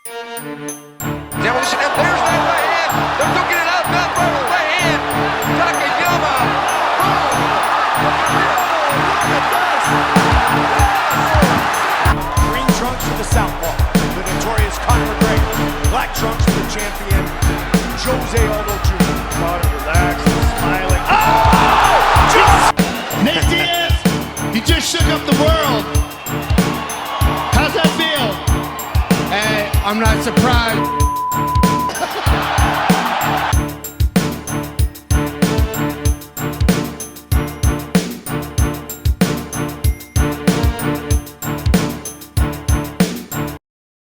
Demolition, and there's that right hand. They're duking it out, not by the right hand. Takayama. Green trunks for the southpaw, the notorious Conor McGregor. Black trunks for the champion, Jose Aldo Jr. Conor relaxed, smiling. Oh! Nate Diaz, you just shook up the world. How's that feel? Hey, I'm not surprised.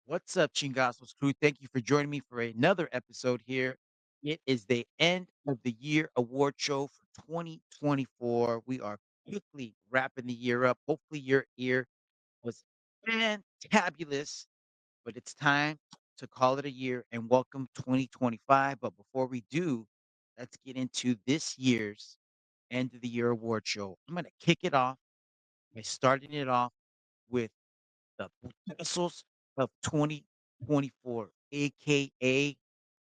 What's up, ChingassosCrew? Thank you for joining me for another episode here. It is the end of the year award show for 2024. We are quickly wrapping the year up. Hopefully, your ear was fantabulous, but it's time to call it a year and welcome 2025. But before we do, let's get into this year's end of the year award show. I'm going to kick it off by starting it off with the putazos of 2024, aka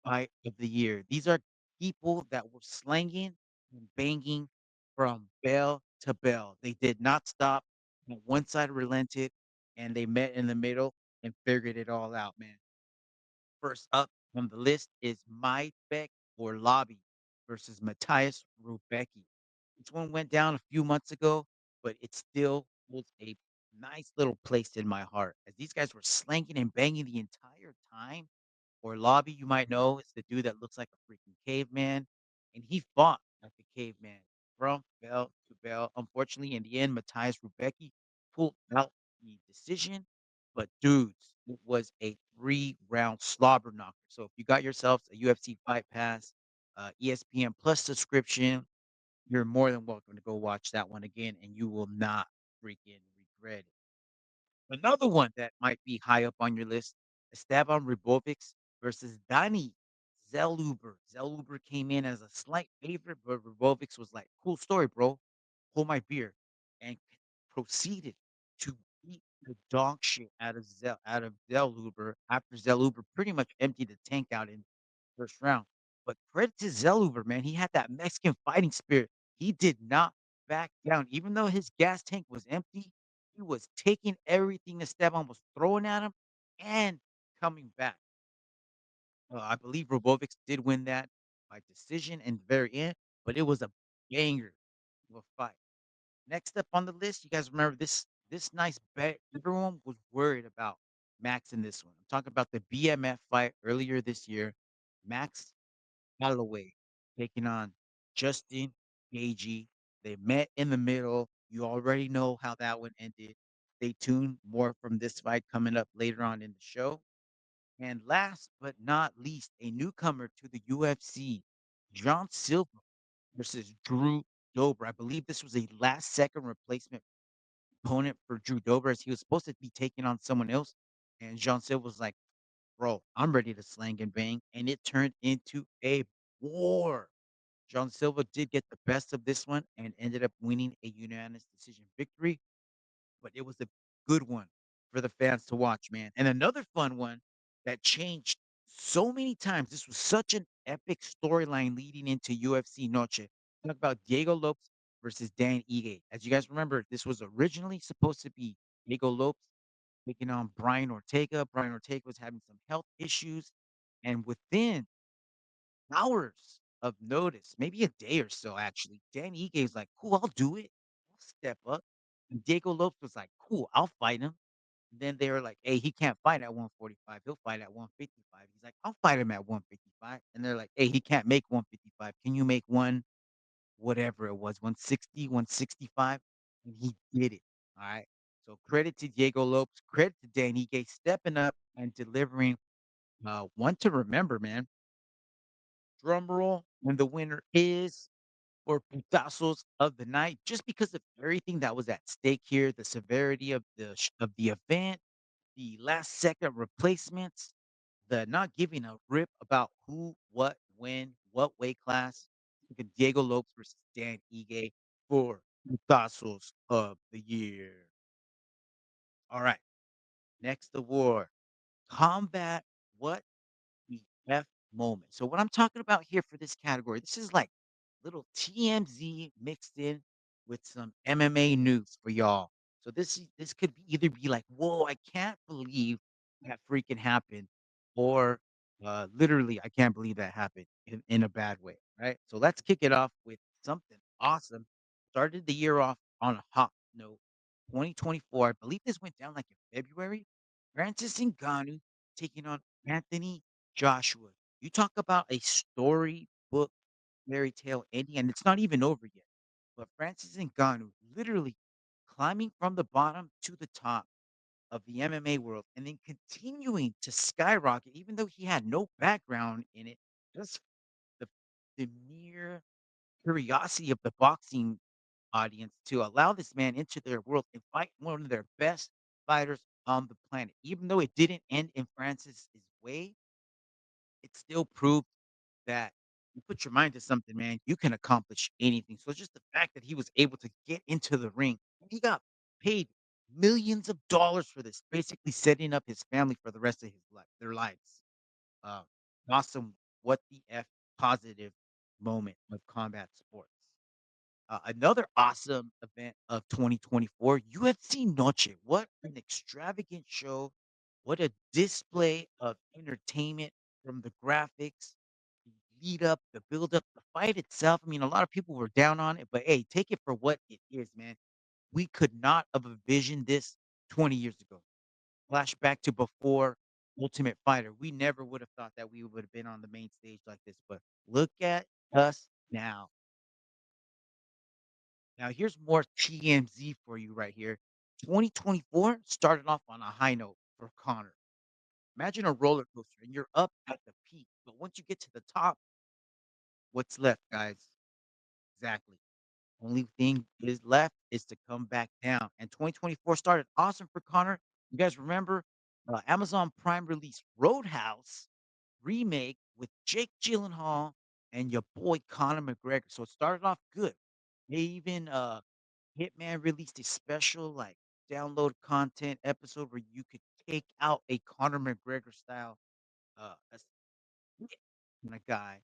Fight of the Year. These are people that were slanging and banging from bell to bell. They did not stop. One side relented, and they met in the middle and figured it all out, man. First up on the list is My Beck or Lobby versus Matthias Rubecki. This one went down a few months ago, but it still holds a nice little place in my heart as these guys were slanging and banging the entire time. Or Lobby, you might know, is the dude that looks like a freaking caveman, and he fought like a caveman from bell to bell. Unfortunately, in the end, Matthias Rubecki pulled out the decision, but dudes, it was a 3-round slobber knocker. So if you got yourselves a UFC Fight Pass, ESPN Plus subscription, you're more than welcome to go watch that one again, and you will not freaking regret it. Another one that might be high up on your list, Esteban Ribovics versus Dani Zeluber. Zeluber came in as a slight favorite, but Ribovics was like, "Cool story, bro. Hold my beer," and proceeded to beat the dog shit out of Zeluber after Zeluber pretty much emptied the tank out in first round. But credit to Zeluber, man. He had that Mexican fighting spirit. He did not back down. Even though his gas tank was empty, he was taking everything Esteban was throwing at him and coming back. I believe Robovics did win that by decision in the very end, but it was a banger of a fight. Next up on the list, you guys remember this nice bet. Everyone was worried about Max in this one. I'm talking about the BMF fight earlier this year. Max Holloway taking on Justin Gagey. They met in the middle. You already know how that one ended. Stay tuned. More from this fight coming up later on in the show. And last but not least, a newcomer to the UFC, John Silva versus Drew Dober. I believe this was a last second replacement opponent for Drew Dober as he was supposed to be taking on someone else. And John Silva was like, bro, I'm ready to slang and bang. And it turned into a war. John Silva did get the best of this one and ended up winning a unanimous decision victory, but it was a good one for the fans to watch, man. And another fun one that changed so many times. This was such an epic storyline leading into UFC Noche. Talk about Diego Lopes versus Dan Ige. As you guys remember, this was originally supposed to be Diego Lopes taking on Brian Ortega. Brian Ortega was having some health issues, and within hours of notice, maybe a day or so actually. Dan Ige was like, "Cool, I'll do it. I'll step up." And Diego Lopes was like, "Cool, I'll fight him." Then they were like, "Hey, he can't fight at 145. He'll fight at 155." He's like, "I'll fight him at 155." And they're like, "Hey, he can't make 155. Can you make one whatever it was, 160, 165?" And he did it. All right. So credit to Diego Lopes, credit to Dan Ige stepping up and delivering one to remember, man. Drum roll, and the winner is for putazos of the night, just because of everything that was at stake here, the severity of the event, the last second replacements, the not giving a rip about who, what, when, what weight class. Look at Diego Lopes versus Dan Ige for putazos of the year. All right, next award, combat what the F moment. So what I'm talking about here for this category, this is like little TMZ mixed in with some MMA news for y'all. So this could be either be like, whoa, I can't believe that freaking happened, or literally, I can't believe that happened in a bad way, right? So let's kick it off with something awesome. Started the year off on a hot note. 2024, I believe this went down like in February. Francis Ngannou taking on Anthony Joshua. You talk about a storybook fairy tale ending, and it's not even over yet. But Francis Ngannou literally climbing from the bottom to the top of the MMA world and then continuing to skyrocket, even though he had no background in it. Just the, the mere curiosity of the boxing audience to allow this man into their world and fight one of their best fighters on the planet. Even though it didn't end in Francis's way, it still proved that you put your mind to something, man, you can accomplish anything. So just the fact that he was able to get into the ring, and he got paid millions of dollars for this, basically setting up his family for the rest of their lives. Uh, awesome. What the F positive moment of combat sports. Another awesome event of 2024, UFC Noche. What an extravagant show. What a display of entertainment from the graphics, the lead up, the build up, the fight itself. I mean, a lot of people were down on it, but hey, take it for what it is, man. We could not have envisioned this 20 years ago. Flashback to before Ultimate Fighter. We never would have thought that we would have been on the main stage like this, but look at us now. Now, here's more TMZ for you right here. 2024 started off on a high note for Connor. Imagine a roller coaster and you're up at the peak, but once you get to the top, what's left, guys? Exactly. Only thing is left is to come back down. And 2024 started awesome for Connor. You guys remember Amazon Prime released Roadhouse remake with Jake Gyllenhaal and your boy Conor McGregor. So it started off good. They even Hitman released a special, like, download content episode where you could take out a Conor McGregor style, a spit on a guy,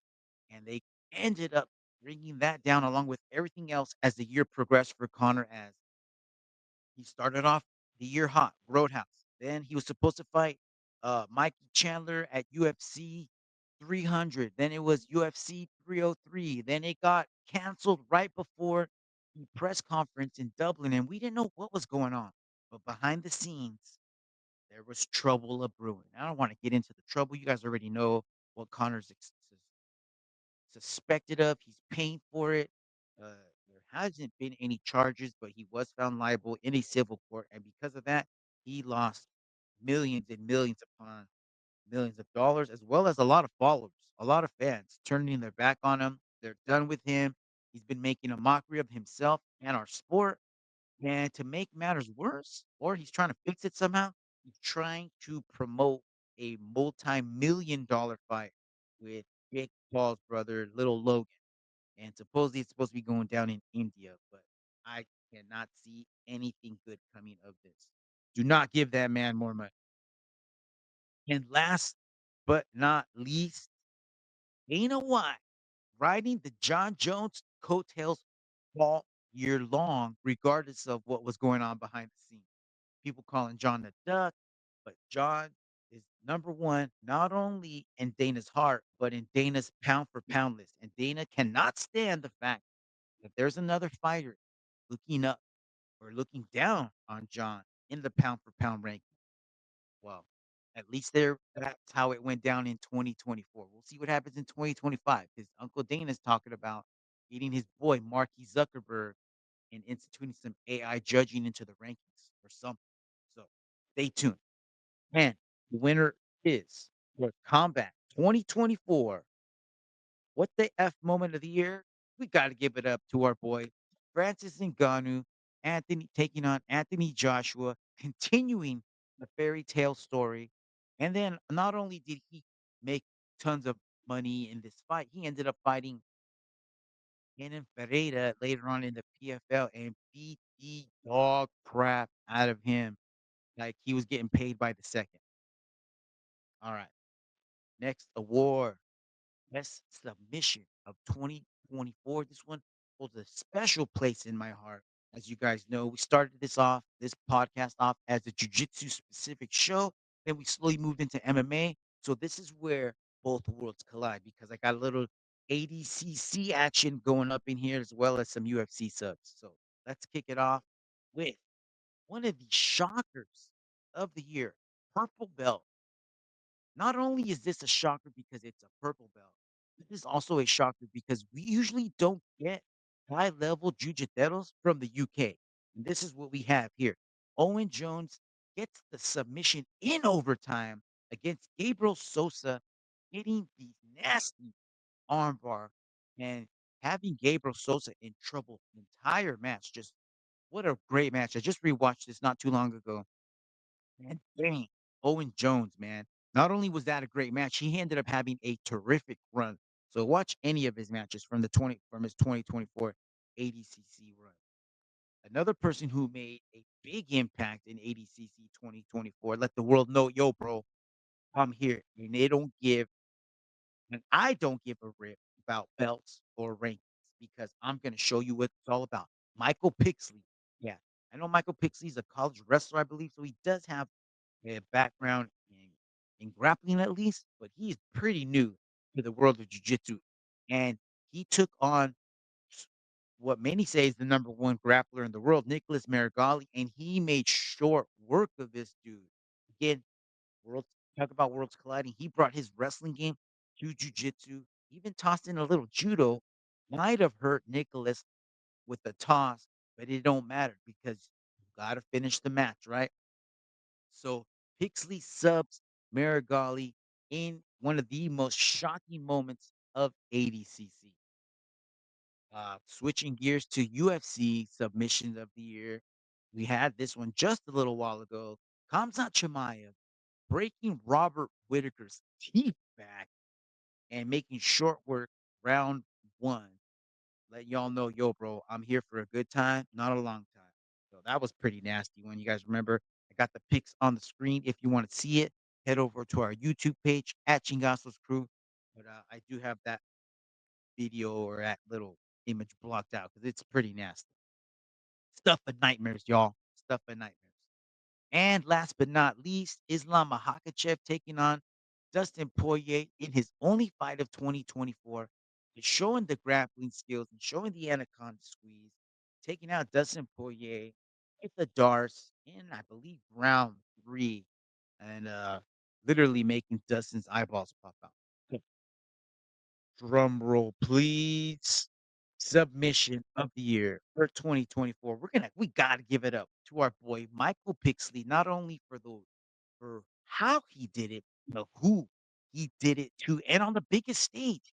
and they ended up bringing that down along with everything else as the year progressed for Conor as he started off the year hot, Roadhouse. Then he was supposed to fight Mikey Chandler at UFC 300. Then it was UFC 303. Then it got canceled right before the press conference in Dublin, and we didn't know what was going on. But behind the scenes, there was trouble a brewing. I don't want to get into the trouble. You guys already know what Connor's suspected of. He's paying for it. There hasn't been any charges, but he was found liable in a civil court, and because of that, he lost millions and millions upon millions of dollars, as well as a lot of followers, a lot of fans turning their back on him. They're done with him. He's been making a mockery of himself and our sport. And to make matters worse, or he's trying to fix it somehow, he's trying to promote a multi-million-dollar fight with Jake Paul's brother, Little Logan. And supposedly it's supposed to be going down in India, but I cannot see anything good coming of this. Do not give that man more money. And last but not least, Dana White riding the John Jones coattails all year long, regardless of what was going on behind the scenes. People calling John the Duck, but John is number one, not only in Dana's heart, but in Dana's pound for pound list. And Dana cannot stand the fact that there's another fighter looking up or looking down on John in the pound for pound ranking. Well, at least that's how it went down in 2024. We'll see what happens in 2025. His Uncle Dana's talking about getting his boy Marky Zuckerberg and instituting some AI judging into the rankings or something. So stay tuned. And the winner is for Combat 2024. What the F moment of the year? We got to give it up to our boy Francis Ngannou, Anthony taking on Anthony Joshua, continuing the fairy tale story. And then not only did he make tons of money in this fight, he ended up fighting Kenan Ferreira later on in the PFL and beat the dog crap out of him like he was getting paid by the second. All right. Next award, Best Submission of 2024. This one holds a special place in my heart. As you guys know, we started this podcast off as a jujitsu specific show. Then we slowly moved into MMA. So this is where both worlds collide because I got a little ADCC action going up in here as well as some UFC subs. So let's kick it off with one of the shockers of the year, purple belt. Not only is this a shocker because it's a purple belt, this is also a shocker because we usually don't get high level jujiteros from the UK. And this is what we have here. Owen Jones gets the submission in overtime against Gabriel Sosa, hitting the nasty armbar and having Gabriel Sosa in trouble the entire match. Just what a great match. I just rewatched this not too long ago. And dang, Owen Jones, man. Not only was that a great match, he ended up having a terrific run. So watch any of his matches from his 2024 ADCC run. Another person who made a big impact in ADCC 2024, let the world know, yo, bro, I'm here. And I don't give a rip about belts or rankings because I'm going to show you what it's all about. Michael Pixley. Yeah. I know Michael Pixley's a college wrestler, I believe. So he does have a background in grappling at least, but he's pretty new to the world of jiu-jitsu. And he took on s- what many say is the number one grappler in the world, Nicholas Marigali, and he made short work of this dude. Again, worlds talk about worlds colliding. He brought his wrestling game to jiu-jitsu, even tossed in a little judo. Might have hurt Nicholas with the toss, but it don't matter because you gotta finish the match, right? So Pixley subs Marigali in one of the most shocking moments of ADCC. Switching gears to UFC submissions of the year, we had this one just a little while ago. Kamzat Chimaev breaking Robert Whitaker's teeth back and making short work round one. Let y'all know, yo, bro, I'm here for a good time, not a long time. So that was pretty nasty one. You guys remember? I got the pics on the screen. If you want to see it, head over to our YouTube page at Chingasos Crew. But I do have that video or that little image blocked out because it's pretty nasty. Stuff of nightmares, y'all. Stuff of nightmares. And last but not least, Islam Makhachev taking on Dustin Poirier in his only fight of 2024, is showing the grappling skills and showing the anaconda squeeze, taking out Dustin Poirier with the darts in, I believe, round three, and literally making Dustin's eyeballs pop out. Drum roll, please. Submission of the year for 2024. We gotta give it up to our boy Michael Pixley, not only for how he did it, but who he did it to, and on the biggest stage.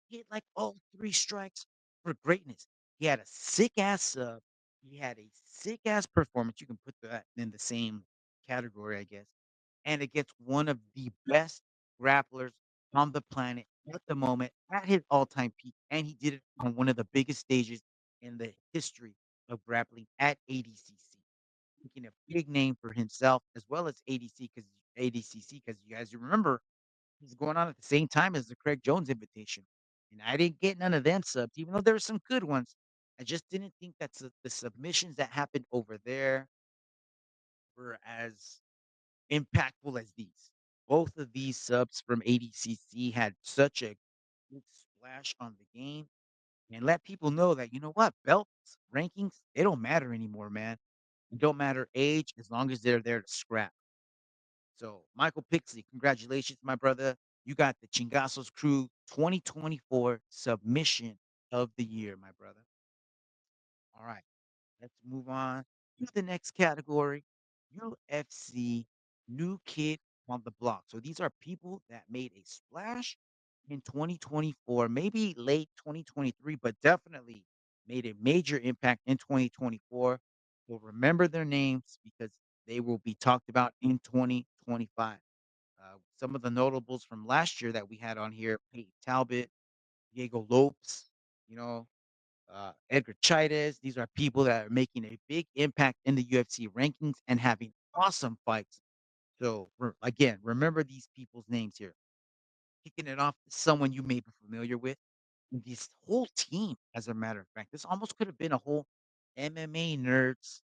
He had like all three strikes for greatness. He had a sick ass sub. He had a sick ass performance. You can put that in the same category, I guess. And against one of the best grapplers on the planet at the moment at his all-time peak. And he did it on one of the biggest stages in the history of grappling at ADCC, making a big name for himself as well as ADCC because you guys remember he's going on at the same time as the Craig Jones invitation. And I didn't get none of them subs, even though there were some good ones. I just didn't think that the submissions that happened over there were as impactful as these. Both of these subs from ADCC had such a big splash on the game and let people know that, you know what, belts, rankings, they don't matter anymore, man. It don't matter age as long as they're there to scrap. So, Michael Pixley, congratulations, my brother. You got the Chingasos Crew 2024 submission of the year, my brother. All right. Let's move on to the next category, UFC New Kid on the Block. So these are people that made a splash in 2024, maybe late 2023, but definitely made a major impact in 2024. We'll remember their names because they will be talked about in 2025. Some of the notables from last year that we had on here, Peyton Talbot, Diego Lopes, you know, Edgar Chairez. These are people that are making a big impact in the UFC rankings and having awesome fights. So again, remember these people's names here. kicking it off to someone you may be familiar with. This whole team, as a matter of fact, this almost could have been a whole MMA nerds.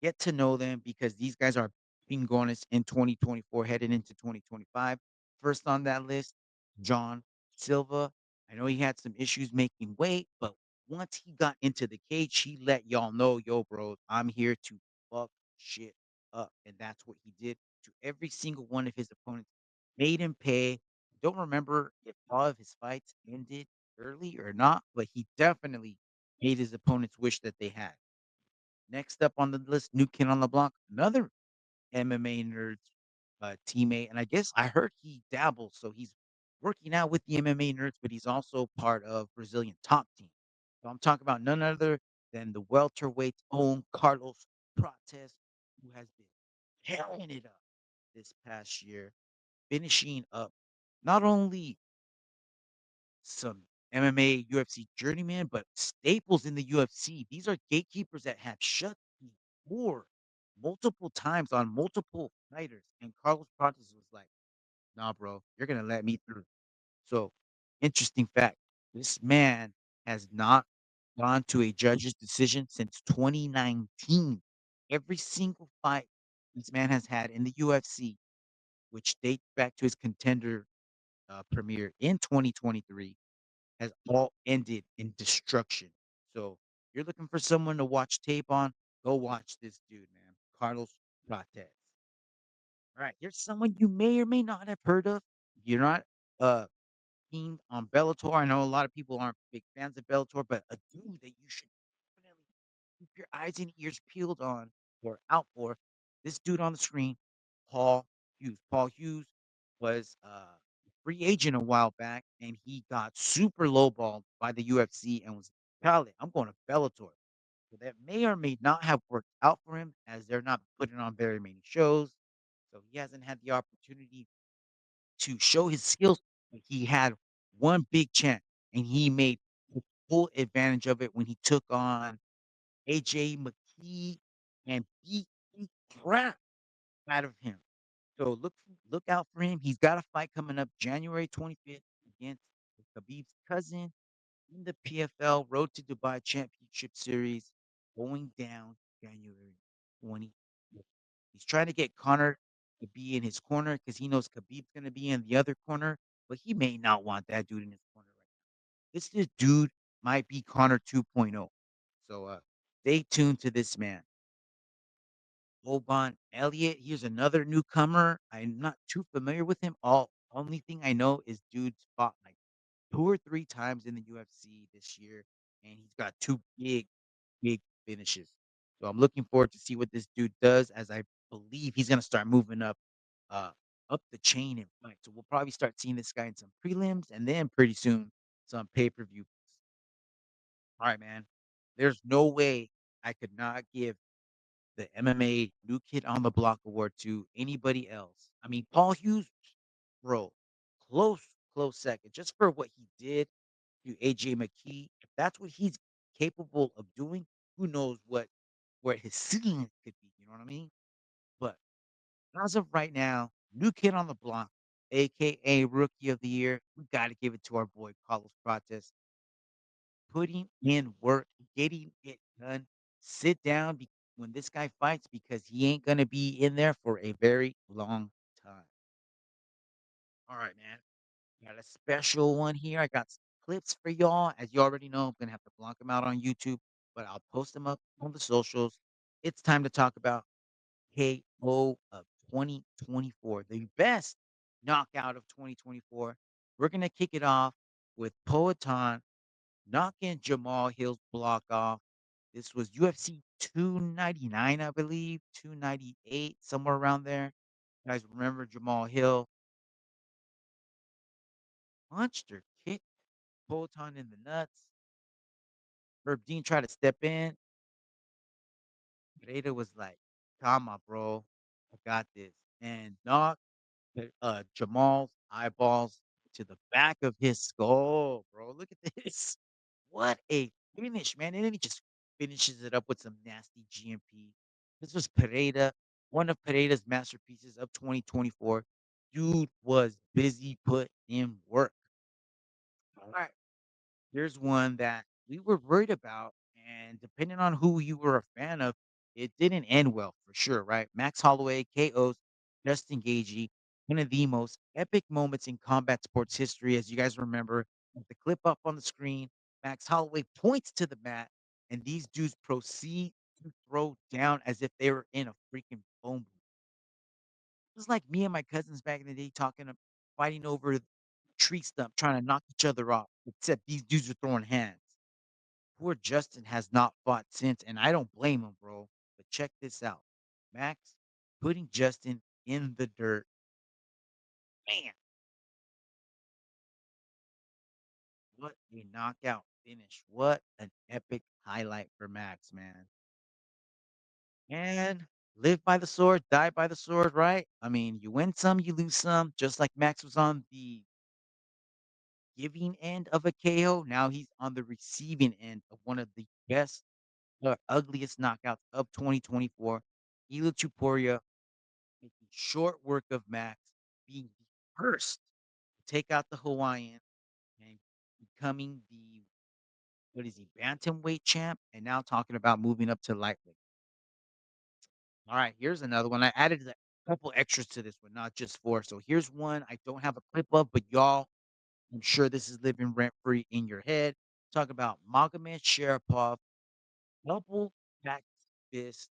Get to know them because these guys are being honest in 2024, headed into 2025. First on that list, John Silva. I know he had some issues making weight, but once he got into the cage, he let y'all know, yo, bro, I'm here to fuck shit up. And that's what he did to every single one of his opponents. Made him pay. Don't remember if all of his fights ended early or not, but he definitely made his opponents wish that they had. Next up on the list, New Kid on the Block, another MMA nerd teammate, and I guess I heard he dabbles, so he's working out with the MMA nerds, but he's also part of Brazilian top team. So I'm talking about none other than the welterweight's own Carlos Prates, who has been tearing it up this past year, finishing up not only some MMA, UFC journeyman, but staples in the UFC. These are gatekeepers that have shut the door multiple times on multiple fighters. And Carlos Prates was like, nah, bro, you're gonna let me through. So interesting fact. This man has not gone to a judge's decision since 2019. Every single fight this man has had in the UFC, which dates back to his contender premiere in 2023, has all ended in destruction. So you're looking for someone to watch tape on, go watch this dude, man. Carlos Prates. All right, here's someone you may or may not have heard of. You're not keen on Bellator. I know a lot of people aren't big fans of Bellator, but a dude that you should definitely keep your eyes and ears peeled on or out for. This dude on the screen, Paul Hughes. Paul Hughes was a free agent a while back, and he got super lowballed by the UFC and was like, I'm going to Bellator. So that may or may not have worked out for him as they're not putting on very many shows. So he hasn't had the opportunity to show his skills. But he had one big chance, and he made full advantage of it when he took on AJ McKee and beat the crap out of him. So look out for him. He's got a fight coming up January 25th against Khabib's cousin in the PFL Road to Dubai Championship Series going down January 25th. He's trying to get Connor to be in his corner because he knows Khabib's going to be in the other corner, but he may not want that dude in his corner right now. This dude might be Connor 2.0. So stay tuned to this man. Oban Elliott, here's another newcomer. I'm not too familiar with him. All only thing I know is dude's fought like 2 or 3 times in the UFC this year, and he's got 2 big finishes. So I'm looking forward to see what this dude does as I believe he's gonna start moving uh, up the chain in fight. So we'll probably start seeing this guy in some prelims and then pretty soon some pay-per-view. All right, man. There's no way I could not give the MMA New Kid on the Block award to anybody else. I mean, Paul Hughes, bro, close, close second, just for what he did to AJ McKee. If that's what he's capable of doing, who knows where his ceiling could be. You know what I mean? But as of right now, New Kid on the Block, aka Rookie of the Year, we got to give it to our boy Carlos Prates, putting in work, getting it done. Sit down when this guy fights because he ain't gonna be in there for a very long time. All right, man. Got a special one here. I got some clips for y'all. As you already know, I'm gonna have to block them out on YouTube, but I'll post them up on the socials. It's time to talk about KO of 2024, the best knockout of 2024. We're gonna kick it off with Poatan knocking Jamal Hill's block off. This was UFC 299, I believe, 298, somewhere around there. You guys remember Jamal Hill punched or kicked Poatan in the nuts. Herb Dean tried to step in. Pereira was like, "Come on, bro. I got this." And knocked Jamal's eyeballs to the back of his skull, bro. Look at this. What a finish, man. And then he just finishes it up with some nasty GMP. This was Pereira, one of Pereira's masterpieces of 2024. dude was busy putting in work. All right. Here's one that we were worried about, and depending on who you were a fan of, it didn't end well for sure, right? Max Holloway KOs Justin Gagey, one of the most epic moments in combat sports history, as you guys remember. With the clip up on the screen, Max Holloway points to the mat, and these dudes proceed to throw down as if they were in a freaking phone booth. It was like me and my cousins back in the day fighting over the tree stump, trying to knock each other off, except these dudes are throwing hands. Poor Justin has not fought since, and I don't blame him, bro. But check this out. Max putting Justin in the dirt. Man, what a knockout finish. What an epic highlight for Max, man. And live by the sword, die by the sword, right? I mean, you win some, you lose some. Just like Max was on the giving end of a KO, now he's on the receiving end of one of the best, ugliest knockouts of 2024. Ila Chuporia making short work of Max, being the first to take out the Hawaiian and becoming the what is he, bantamweight champ, and now talking about moving up to lightweight. All right, here's another one. I added a couple extras to this one, not just four. So here's one I don't have a clip of, but y'all, I'm sure this is living rent free in your head. Talk about Magomed Sharapov, double back fist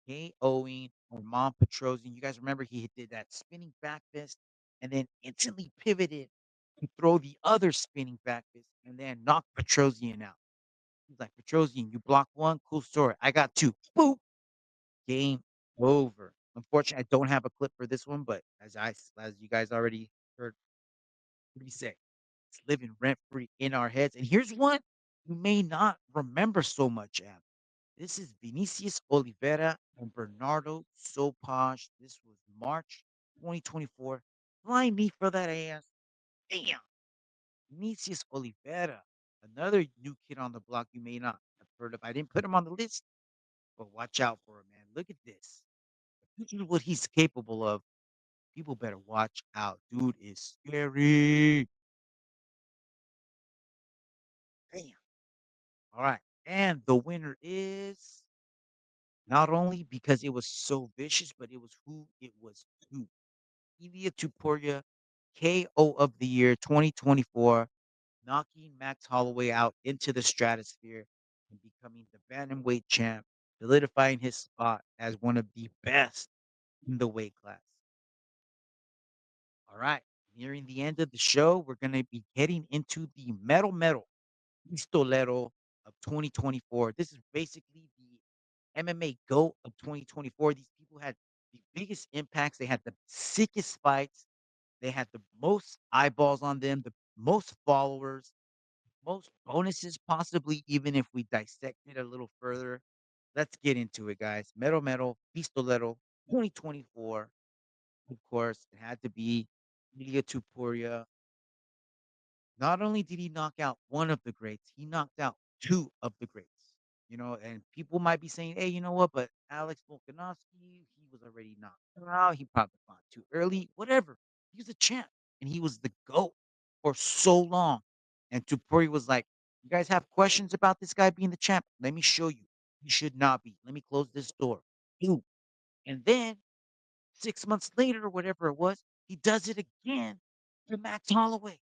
KOing Armand Petrosian. You guys remember he did that spinning back fist and then instantly pivoted to throw the other spinning back fist and then knock Petrosian out. He's like, Petrosian, you block one, cool story. I got two. Boop. Game over. Unfortunately, I don't have a clip for this one, but as you guys already heard me say, it's living rent free in our heads. And here's one you may not remember so much, Am. This is Vinicius Oliveira and Bernardo Sopaj. This was March 2024. Flying me for that ass. Damn. Vinicius Oliveira, another new kid on the block you may not have heard of. I didn't put him on the list, but watch out for him, man. Look at this. This is what he's capable of. People better watch out. Dude is scary. Damn. All right. And the winner is not only because it was so vicious, but it was who it was to. Ilya Tuporia, KO of the year 2024, knocking Max Holloway out into the stratosphere and becoming the bantamweight champ, solidifying his spot as one of the best in the weight class. All right, nearing the end of the show, we're going to be heading into the Mero Mero pistolero of 2024. This is basically the MMA GOAT of 2024. These people had the biggest impacts. They had the sickest fights. They had the most eyeballs on them, the most followers, most bonuses, possibly, even if we dissect it a little further. Let's get into it, guys. Mero Mero, Pistolero, 2024. Of course, it had to be Ilia Tupuria. Not only did he knock out one of the greats, he knocked out two of the greats. And people might be saying, hey, you know what? But Alex Volkanovski, he was already knocked out. He probably fought too early, whatever. He was a champ and he was the GOAT for so long. And Tupuri was like, you guys have questions about this guy being the champ? Let me show you. He should not be. Let me close this door. Boom. And then 6 months later, or whatever it was, he does it again to Max Holloway.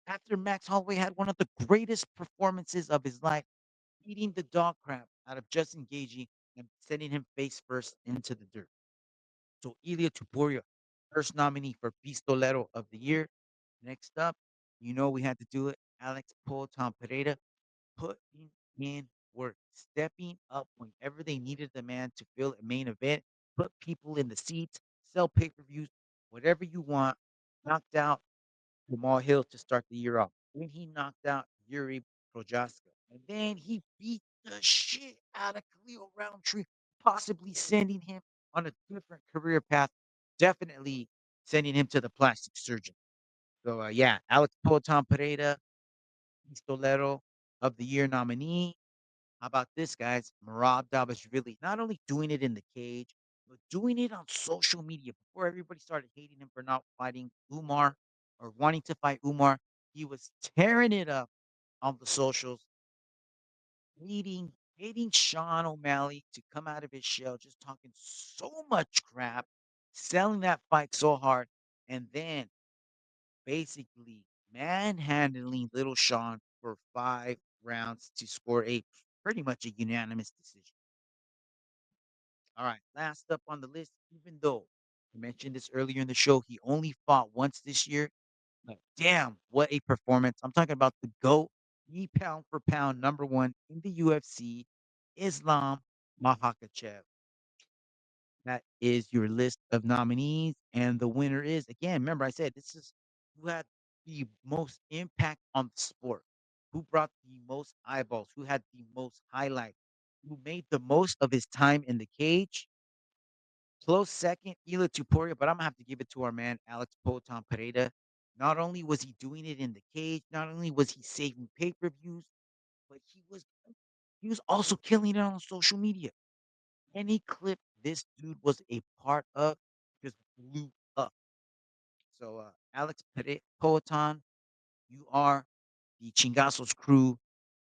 After Max Holloway had one of the greatest performances of his life, beating the dog crap out of Justin Gagey and sending him face first into the dirt. So Ilya Tupuria, first nominee for Pistolero of the Year. Next up, we had to do it. Alex Poatan Pereira putting in work, stepping up whenever they needed the man to fill a main event, put people in the seats, sell pay-per-views, whatever you want. Knocked out Jamal Hill to start the year off. Then he knocked out Yuri Projaska. And then he beat the shit out of Khalil Roundtree, possibly sending him on a different career path, definitely sending him to the plastic surgeon. So, yeah, Alex Poatan Pereira, Pistolero of the Year nominee. How about this, guys? Marab Dab is really not only doing it in the cage, but doing it on social media before everybody started hating him for not fighting Umar or wanting to fight Umar. He was tearing it up on the socials, hating Sean O'Malley to come out of his shell, just talking so much crap, selling that fight so hard, and then basically manhandling little Sean for 5 rounds to score a pretty much a unanimous decision. All right, last up on the list, even though I mentioned this earlier in the show, he only fought once this year. But damn, what a performance. I'm talking about the GOAT, the pound for pound number one in the UFC, Islam Makhachev. That is your list of nominees. And the winner is, again, remember I said this is who had the most impact on the sport, who brought the most eyeballs, who had the most highlight, who made the most of his time in the cage. Close second, Ila Tuporia, but I'm gonna have to give it to our man Alex Potan Pereira. Not only was he doing it in the cage, not only was he saving pay-per-views, but he was also killing it on social media. Any clip this dude was a part of just blew up. So, Alex Poetan, you are the Chingasos Crew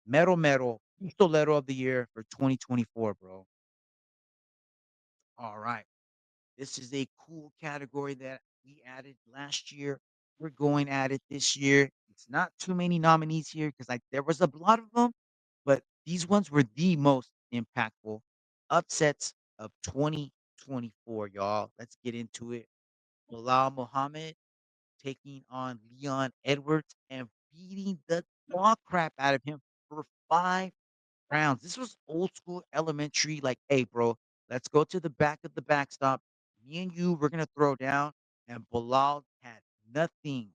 Mero Mero Pistolero of the Year for 2024, bro. All right. This is a cool category that we added last year. We're going at it this year. It's not too many nominees here because there was a lot of them, but these ones were the most impactful upsets of 2024, y'all. Let's get into it. Bilal Muhammad taking on Leon Edwards and beating the dog crap out of him for 5 rounds. This was old school elementary, like, hey, bro, let's go to the back of the backstop. Me and you, we're gonna throw down. And Bilal had nothing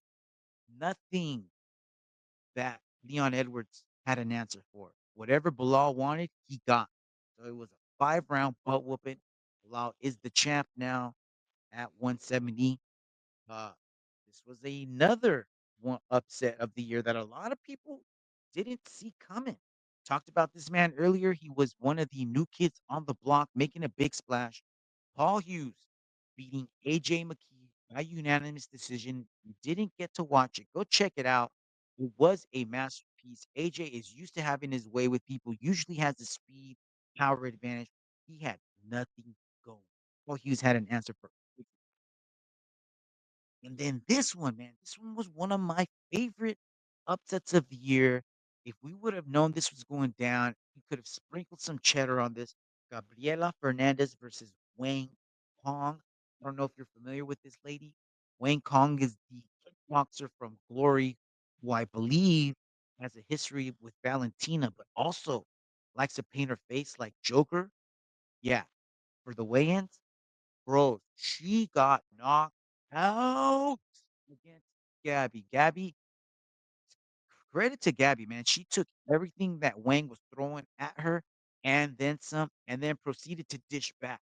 that Leon Edwards had an answer for. Whatever Bilal wanted, he got. So it was a 5 round butt whooping. Bilal is the champ now at 170. Uh, this was another one upset of the year that a lot of people didn't see coming. Talked about this man earlier. He was one of the new kids on the block making a big splash. Paul Hughes beating AJ McKee by unanimous decision. You didn't get to watch it. Go check it out. It was a masterpiece. AJ is used to having his way with people, usually has the speed, power advantage. He had nothing going. Paul Hughes had an answer for. And then this one, man, this one was one of my favorite upsets of the year. If we would have known this was going down, we could have sprinkled some cheddar on this. Gabriela Fernandez versus Wang Kong. I don't know if you're familiar with this lady. Wang Kong is the kickboxer from Glory, who I believe has a history with Valentina, but also likes to paint her face like Joker. Yeah, for the weigh-ins. Bro, she got knocked out against Gabby. Credit to Gabby, man. She took everything that Wang was throwing at her and then some, and then proceeded to dish back.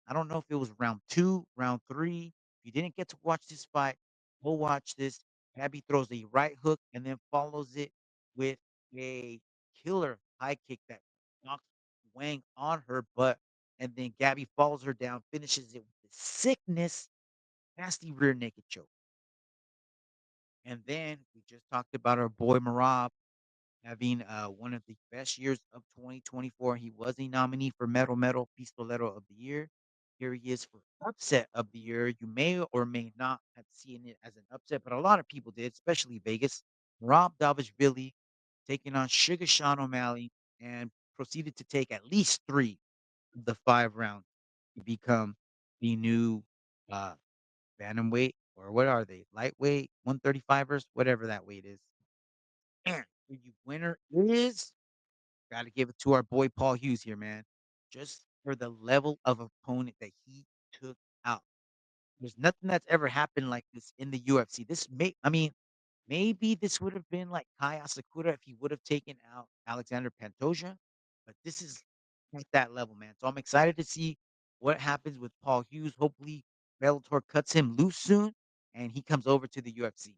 I don't know if it was round two, round three. If you didn't get to watch this fight, go watch this. Gabby throws a right hook and then follows it with a killer high kick that knocks Wang on her butt. And then Gabby follows her down, finishes it with the sickness, nasty rear naked choke. And then we just talked about our boy Marab having one of the best years of 2024. He was a nominee for Mero Mero Pistolero of the Year. Here he is for Upset of the Year. You may or may not have seen it as an upset, but a lot of people did, especially Vegas. Rob Davishvili taking on Sugar Sean O'Malley and proceeded to take at least 3 of the 5 rounds to become the new uh, bantamweight, or what are they? Lightweight, 135ers, whatever that weight is. And the winner is, gotta give it to our boy Paul Hughes here, man. Just for the level of opponent that he took out. There's nothing that's ever happened like this in the UFC. I mean, maybe this would have been like Kai Asakura if he would have taken out Alexander Pantoja, but this is at that level, man. So I'm excited to see what happens with Paul Hughes. Hopefully, Bellator cuts him loose soon and he comes over to the UFC.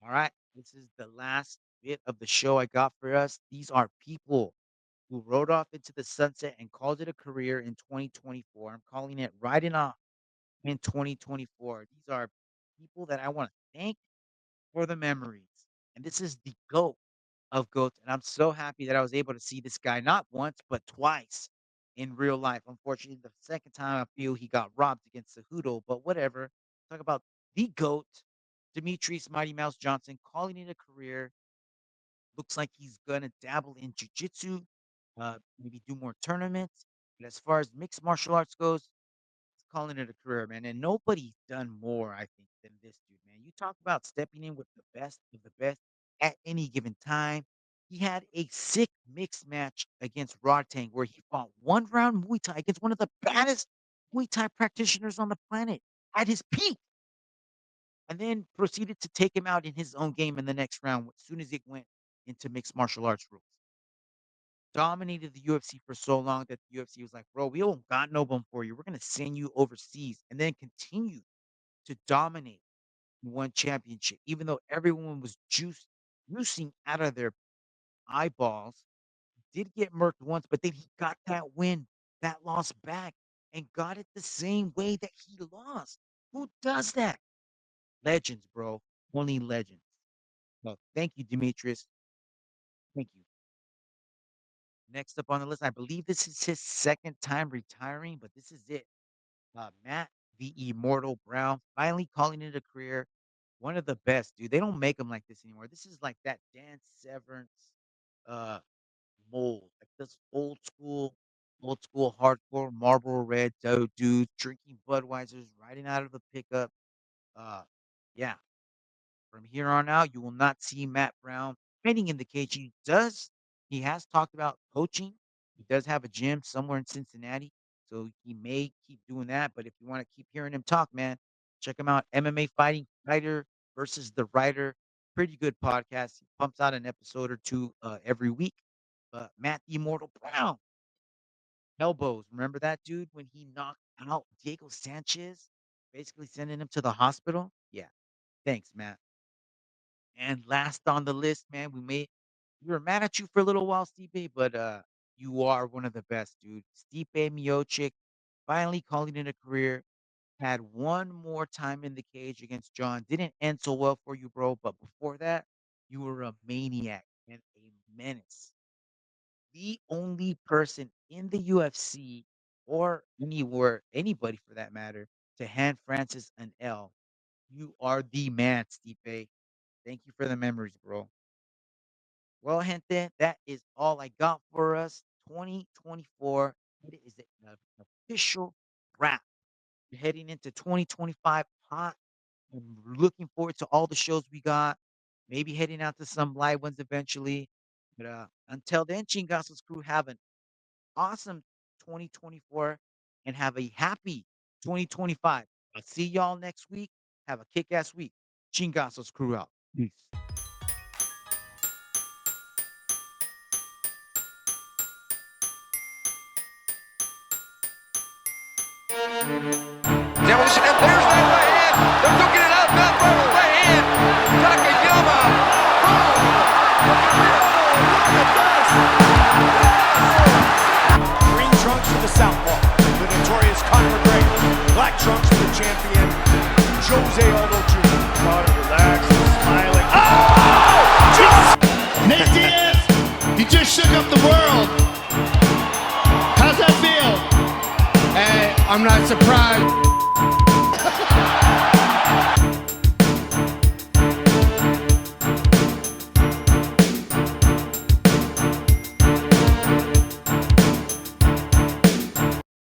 All right. This is the last bit of the show I got for us. These are people who rode off into the sunset and called it a career in 2024. I'm calling it riding off in 2024. These are people that I want to thank for the memories. And this is the GOAT of GOATs. And I'm so happy that I was able to see this guy not once, but twice in real life. Unfortunately, the second time I feel he got robbed against Cejudo, but whatever. Talk about the GOAT, Demetrius Mighty Mouse Johnson, calling it a career. Looks like he's gonna dabble in jujitsu, maybe do more tournaments. But as far as mixed martial arts goes, he's calling it a career, man. And nobody's done more, I think, than this dude, man. You talk about stepping in with the best of the best at any given time. He had a sick mixed match against Rodtang where he fought one round Muay Thai against one of the baddest Muay Thai practitioners on the planet at his peak, and then proceeded to take him out in his own game in the next round as soon as it went into mixed martial arts rules. Dominated the UFC for so long that the UFC was like, bro, we don't got no bone for you. We're gonna send you overseas, and then continue to dominate one championship, even though everyone was juicing out of their eyeballs. Did get murked once, but then he got that win, that loss back, and got it the same way that he lost. Who does that? Legends, bro. Only legends. No, thank you, Demetrius. Thank you. Next up on the list, I believe this is his second time retiring, but this is it. Matt the Immortal Brown finally calling it a career. One of the best, dude. They don't make them like this anymore. This is like that Dan Severance uh mold, like this old school hardcore Marlboro Red dudes drinking Budweisers, riding out of a pickup. Uh, yeah, from here on out, you will not see Matt Brown training in the cage. He has talked about coaching. He does have a gym somewhere in Cincinnati, so he may keep doing that. But if you want to keep hearing him talk, man, check him out. MMA Fighting Fighter versus the Writer. Pretty good podcast. He pumps out an episode or two every week. Matt the Immortal Brown, elbows. Remember that dude when he knocked out Diego Sanchez, basically sending him to the hospital? Yeah. Thanks, Matt. And last on the list, man, we were mad at you for a little while, Stipe, but you are one of the best, dude. Stipe Miocic finally calling it a career. Had one more time in the cage against John. Didn't end so well for you, bro. But before that, you were a maniac and a menace. The only person in the UFC or anywhere, anybody for that matter, to hand Francis an L. You are the man, Stipe. Thank you for the memories, bro. Well, gente, that is all I got for us. 2024. It is an official wrap. We're heading into 2025 hot. I'm looking forward to all the shows we got. Maybe heading out to some live ones eventually. But until then, Chingasos Crew, have an awesome 2024 and have a happy 2025. I'll see y'all next week. Have a kick-ass week. Chingasos Crew out. Peace. Demolition, and there's that right hand. They're duking it out. Mount Mero right hand. Takayama. Green trunks for the southpaw, the notorious Conor McGregor. Black trunks for the champion, Jose Aldo Jr. Conor relaxing, smiling. Oh! Nate Diaz, you just shook up the world. How's that feel? Hey, I'm not surprised.